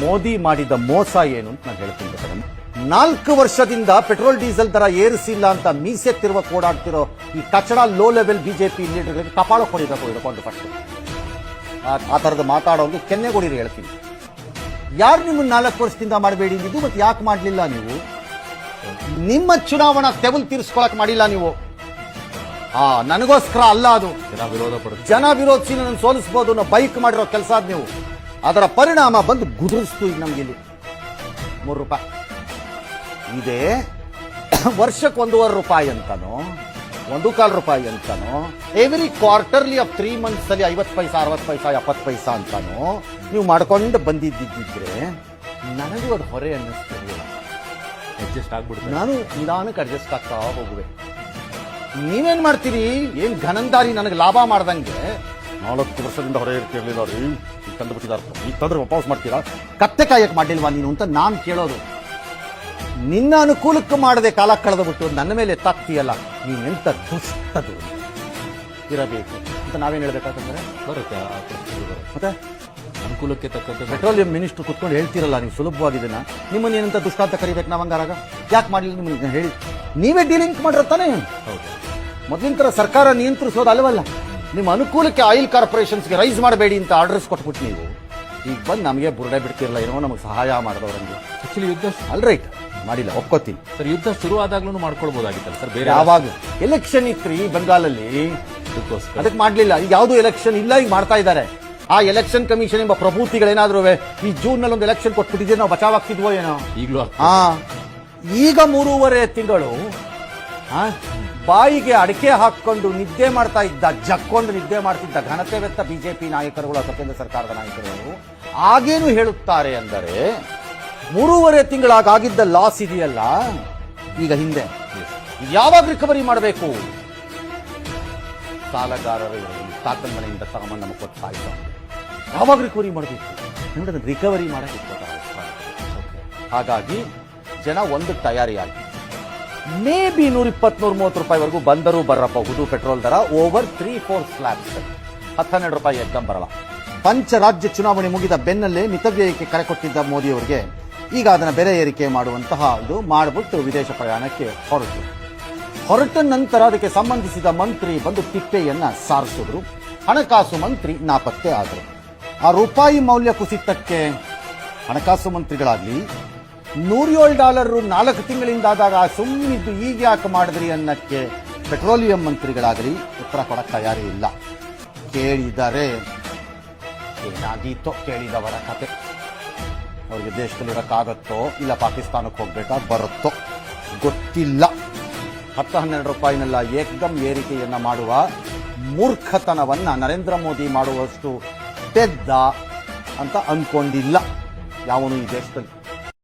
ಮೋದಿ ಮಾಡಿದ ಮೋಸ ಏನು ಅಂತ ನಾನು ಹೇಳ್ತೀನಿ ಬೇಕಾದ್ರೆ. 4 ವರ್ಷದಿಂದ ಪೆಟ್ರೋಲ್ ಡೀಸೆಲ್ ದರ ಏರಿಸಿಲ್ಲ ಅಂತ ಮೀಸೆ ತಿರುವ ಓಡಾಡ್ತಿರೋ ಈ ಕಚಡ ಲೋ ಲೆವೆಲ್ ಬಿಜೆಪಿ ಲೀಡರ್ಗಳಿಗೆ ಕಪಾಳ ಕೊಡಿಬೇಕು ಹಿಡ್ಕೊಂಡು ಫಸ್ಟ್. ಆ ಥರದ ಮಾತಾಡೋದು ಕೆನ್ನೆಗೊಡಿರಿ ಹೇಳ್ತೀನಿ. ಯಾರು ನಿಮ್ಮನ್ನ 4 ವರ್ಷದಿಂದ ಮಾಡಬೇಡಿ ಅಂದಿದ್ದು, ಮತ್ತೆ ಯಾಕೆ ಮಾಡಲಿಲ್ಲ ನೀವು? ನಿಮ್ಮ ಚುನಾವಣಾ ತೆವಲ್ ತೀರಿಸ್ಕೊಳಕ್ ಮಾಡಿಲ್ಲ ನೀವು. ನನಗೋಸ್ಕರ ಅಲ್ಲ, ಅದು ಜನ ವಿರೋಧಿಸಿ ನನ್ನ ಸೋಲಿಸಬಹುದು ಅನ್ನೋ ಬೈಕ್ ಮಾಡಿರೋ ಕೆಲಸ ಅದು ನೀವು. ಅದರ ಪರಿಣಾಮ ಬಂದು ಗುದುರಿಸ್ತು. ಈಗ ನಮ್ಗೆ ಇಲ್ಲಿ 3 ರೂಪಾಯಿ ಇದೆ, ವರ್ಷಕ್ಕೆ 1.5 ರೂಪಾಯಿ ಅಂತಾನೋ 1.25 ರೂಪಾಯಿ ಅಂತಾನೋ, ಎವ್ರಿ ಕ್ವಾರ್ಟರ್ಲಿ ಆಫ್ 3 ಮಂತ್ಸ್ ಅಲ್ಲಿ 50 ಪೈಸಾ 60 ಪೈಸಾ 70 ಪೈಸಾ ಅಂತಾನೋ ನೀವು ಮಾಡ್ಕೊಂಡು ಬಂದಿದ್ದಿದ್ರೆ ನನಗೂ ಅದು ಹೊರೆ ಅನ್ನಿಸ್ತದೆ. ಅಡ್ಜಸ್ಟ್ ಆಗ್ಬಿಡುತ್ತೆ. ನಾನು ನಿಧಾನಕ್ಕೆ ಅಡ್ಜಸ್ಟ್ ಆಗ್ತಾ ಹೋಗುವೆ. ನೀವೇನ್ ಮಾಡ್ತೀರಿ? ಏನ್ ಘನಂದಾರಿ ನನಗೆ ಲಾಭ ಮಾಡ್ದಂಗೆ 4 ವರ್ಷದಿಂದ ಹೊರೆ ಇರ್ತಿರ್ಲಿಲ್ಲ ರೀ, ಈಗ ತಂದು ಬಿಟ್ಟಿದಾರ, ಈಗ ತಂದ್ರೆ ವಾಪಸ್ ಮಾಡ್ತೀರಾ? ಕತ್ತೆ ಕಾಯಕ್ ಮಾಡಿಲ್ವಾ ನೀನು ಅಂತ ನಾನ್ ಕೇಳೋದು. ನಿನ್ನ ಅನುಕೂಲಕ್ಕೆ ಮಾಡದೆ ಕಾಲ ಕಳೆದು ಬಿಟ್ಟು ನನ್ನ ಮೇಲೆ ತಾಕ್ತಿಯಲ್ಲ, ನೀನೆಂತ ದುಷ್ಟದು ಇರಬೇಕು ಅಂತ ನಾವೇನ್ ಹೇಳ್ಬೇಕಾದ್ರೆ ಬರುತ್ತೆ. ಮತ್ತೆ ಅನುಕೂಲಕ್ಕೆ ತಕ್ಕಂತೆ ಪೆಟ್ರೋಲಿಯಂ ಮಿನಿಸ್ಟರ್ ಕುತ್ಕೊಂಡು ಹೇಳ್ತಿರಲ್ಲ ನೀವು ಸುಲಭವಾಗಿದೆನಾ? ನಿಮ್ಮನ್ನ ಏನಂತ ದುಷ್ಟ ಅಂತ ಕರಿಬೇಕು ನಾವು? ಹಂಗಾರಾಗ ಯಾಕೆ ಮಾಡಲಿಲ್ಲ? ನಿಮ್ಮನ್ನ ಹೇಳಿ ನೀವೇ ಡೀಲಿಂಗ್ ಮಾಡಿರ್ತಾನೆ. ಹೌದು, ಮೊದಲಿನ ತರ ಸರ್ಕಾರ ನಿಯಂತ್ರಿಸೋದು ಅಲ್ವಲ್ಲ. ನಿಮ್ಮ ಅನುಕೂಲಕ್ಕೆ ಆಯಿಲ್ ಕಾರ್ಪೊರೇಷನ್ಸ್ಗೆ ರೈಸ್ ಮಾಡಬೇಡಿ ಅಂತ ಆರ್ಡರ್ಸ್ ಕೊಟ್ಬಿಟ್ಟು ನೀವು ಈಗ ಬಂದು ನಮಗೆ ಬುರುಡೆ ಬಿಡ್ತಿರಲ್ಲ, ಏನೋ ನಮಗೆ ಸಹಾಯ ಮಾಡಿದವರಂಗೆ. ಆಕ್ಚುಲಿ ಯುದ್ಧ ಅಲ್ ರೈಟ್ ಮಾಡಿಲ್ಲ, ಒಪ್ಕೋತೀನಿ ಸರ್. ಯುದ್ಧ ಶುರು ಆದಾಗ್ಲೂ ಮಾಡ್ಕೊಳ್ಬಹುದಾಗಿತ್ತಲ್ಲ ಸರ್. ಬೇರೆ ಯಾವಾಗ ಎಲೆಕ್ಷನ್ ಇತ್ರಿ ಬೆಂಗಾಲಲ್ಲಿ, ಅದಕ್ಕೆ ಮಾಡ್ಲಿಲ್ಲ. ಈಗ ಯಾವ್ದು ಎಲೆಕ್ಷನ್ ಇಲ್ಲ, ಈಗ ಮಾಡ್ತಾ ಇದ್ದಾರೆ. ಆ ಎಲೆಕ್ಷನ್ ಕಮಿಷನ್ ಎಂಬ ಪ್ರಭೂತಿಗಳೇನಾದ್ರೂ ಈ ಜೂನ್ ನಲ್ಲಿ ಒಂದು ಎಲೆಕ್ಷನ್ ಕೊಟ್ಬಿಟ್ಟಿದ್ರೆ ನಾವು ಬಚಾವ್ ಆಗ್ತಿದ್ವೋ ಏನೋ. ಈಗಲೂ ಈಗ 3.5 ತಿಂಗಳು ಬಾಯಿಗೆ ಅಡಿಕೆ ಹಾಕೊಂಡು ನಿದ್ದೆ ಮಾಡ್ತಾ ಇದ್ದ, ಜಕ್ಕೊಂಡು ನಿದ್ದೆ ಮಾಡ್ತಿದ್ದ ಘನತೆವೆತ್ತ ಬಿಜೆಪಿ ನಾಯಕರುಗಳು ಅಥವಾ ಕೇಂದ್ರ ಸರ್ಕಾರದ ನಾಯಕರು ಆಗೇನು ಹೇಳುತ್ತಾರೆ ಅಂದರೆ 3.5 ತಿಂಗಳಾಗಿದ್ದ ಲಾಸ್ ಇದೆಯಲ್ಲ, ಈಗ ಹಿಂದೆ ಯಾವಾಗ ರಿಕವರಿ ಮಾಡಬೇಕು? ಸಾಲಗಾರರು ತಾತನ ಮನೆಯಿಂದ ತಗೊಂಡು ನಮಗೆ ಕೊಡ್ತಾ ಇದ್ದ, ಯಾವಾಗ ರಿಕವರಿ ಮಾಡಬೇಕು? ನಿಮಗೆ ರಿಕವರಿ ಮಾಡಕ್ಕೆ. ಹಾಗಾಗಿ ಜನ ಒಂದು ತಯಾರಿಯಾಗಿ ಮೇ ಬಿ 120-130 ರೂಪಾಯಿವರೆಗೂ ಬಂದರೂ ಬರಬಹುದು ಪೆಟ್ರೋಲ್ ದರ. ಓವರ್ 3-4 ಸ್ಲ್ಯಾಬ್ಸ್ 10-12 ರೂಪಾಯಿ ಎಕ್ದಂ ಬರಲ್ಲ. ಪಂಚರಾಜ್ಯ ಚುನಾವಣೆ ಮುಗಿದ ಬೆನ್ನಲ್ಲೇ ಮಿತವ್ಯಯಕ್ಕೆ ಕರೆ ಕೊಟ್ಟಿದ್ದ ಮೋದಿಯವರಿಗೆ ಈಗ ಅದನ್ನ ಬೆಲೆ ಏರಿಕೆ ಮಾಡುವಂತಹ ಇದು ಮಾಡಿಬಿಟ್ಟು ವಿದೇಶ ಪ್ರಯಾಣಕ್ಕೆ ಹೊರಟ ನಂತರ ಅದಕ್ಕೆ ಸಂಬಂಧಿಸಿದ ಮಂತ್ರಿ ಬಂದು ತಿಪ್ಪೆಯನ್ನ ಸಾರಿಸಿದ್ರು. ಹಣಕಾಸು ಮಂತ್ರಿ ನಾಪತ್ತೆ ಆದರು. ಆ ರೂಪಾಯಿ ಮೌಲ್ಯ ಕುಸಿತಕ್ಕೆ ಹಣಕಾಸು ಮಂತ್ರಿಗಳಾಗ್ಲಿ, $107 4 ತಿಂಗಳಿಂದ ಆದಾಗ ಸುಮ್ಮನಿದ್ದು ಈಗ ಯಾಕೆ ಮಾಡಿದ್ರಿ ಅನ್ನಕ್ಕೆ ಪೆಟ್ರೋಲಿಯಂ ಮಂತ್ರಿಗಳಾಗಲಿ ಉತ್ತರ ಕೊಡಕ್ಕೆ ತಯಾರಿ ಇಲ್ಲ. ಕೇಳಿದರೆ ಏನಾಗೀತೋ ಕೇಳಿದವರ ಕತೆ. ಅವ್ರಿಗೆ ದೇಶದಲ್ಲಿರಕ್ಕಾಗತ್ತೋ ಇಲ್ಲ ಪಾಕಿಸ್ತಾನಕ್ಕೆ ಹೋಗ್ಬೇಕಾ ಬರುತ್ತೋ ಗೊತ್ತಿಲ್ಲ. 10-12 ರೂಪಾಯಿನೆಲ್ಲ ಏಕದಂ ಏರಿಕೆಯನ್ನ ಮಾಡುವ ಮೂರ್ಖತನವನ್ನ ನರೇಂದ್ರ ಮೋದಿ ಮಾಡುವಷ್ಟು ಪೆದ್ದ ಅಂತ ಅನ್ಕೊಂಡಿಲ್ಲ ಯಾವನು ಈ ದೇಶದಲ್ಲಿ.